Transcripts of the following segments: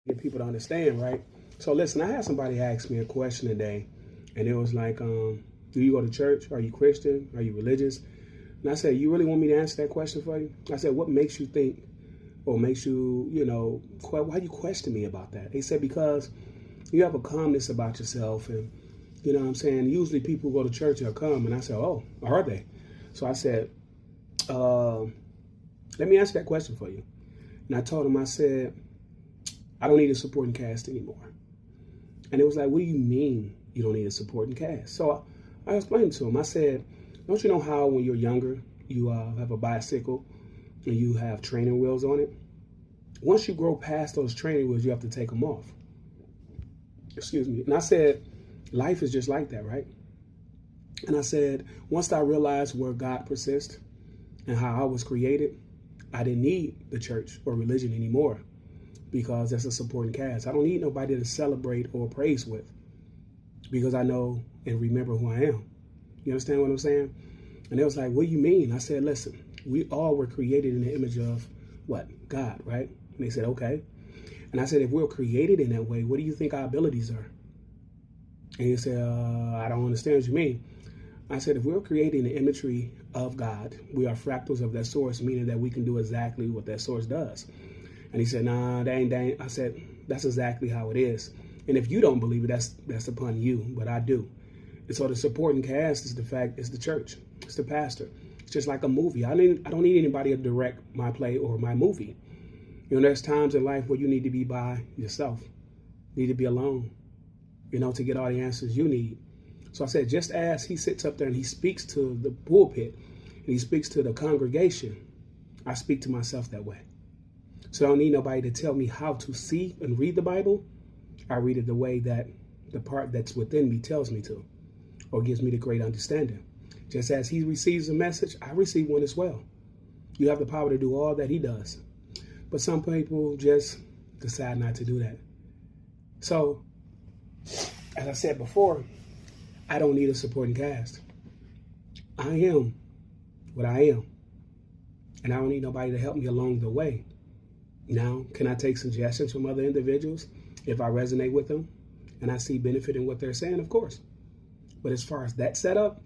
get people to understand, right? So listen, I had somebody ask me a question today, and it was like, do you go to church? Are you Christian? Are you religious? And I said, you really want me to answer that question for you? I said, what makes you think or makes you, why you question me about that? They said, because you have a calmness about yourself, and you know what I'm saying? Usually people go to church or come, and I said, oh, are they? So I said, let me answer that question for you. And I told him, I said, I don't need a supporting cast anymore. And it was like, what do you mean you don't need a supporting cast? So I explained to him. I said, don't you know how when you're younger, you have a bicycle and you have training wheels on it? Once you grow past those training wheels, you have to take them off. Excuse me. And I said, life is just like that, right? And I said, once I realized where God persists and how I was created, I didn't need the church or religion anymore, because that's a supporting cast. I don't need nobody to celebrate or praise with, because I know and remember who I am. You understand what I'm saying? And they was like, what do you mean? I said, listen, we all were created in the image of what? God, right? And they said, okay. And I said, if we're created in that way, what do you think our abilities are? And he said, I don't understand what you mean. I said, if we're creating the imagery of God, we are fractals of that source, meaning that we can do exactly what that source does. And he said, nah, that ain't. I said, that's exactly how it is. And if you don't believe it, that's upon you, but I do. And so the supporting cast is the church. It's the pastor. It's just like a movie. I don't need anybody to direct my play or my movie. There's times in life where you need to be by yourself. You need to be alone, to get all the answers you need. So I said, just as he sits up there and he speaks to the pulpit and he speaks to the congregation, I speak to myself that way. So I don't need nobody to tell me how to see and read the Bible. I read it the way that the part that's within me tells me to, or gives me the great understanding. Just as he receives a message, I receive one as well. You have the power to do all that he does. But some people just decide not to do that. So, as I said before, I don't need a supporting cast. I am what I am. And I don't need nobody to help me along the way. Now, can I take suggestions from other individuals if I resonate with them and I see benefit in what they're saying? Of course. But as far as that setup,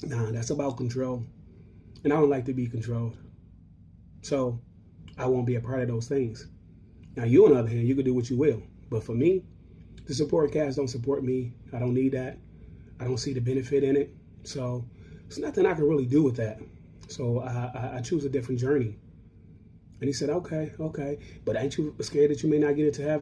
that's about control. And I don't like to be controlled. So I won't be a part of those things. Now, you, on the other hand, you can do what you will. But for me, the support cast don't support me. I don't need that. I don't see the benefit in it. So there's nothing I can really do with that. So I choose a different journey. And he said, okay. But ain't you scared that you may not get it to heaven?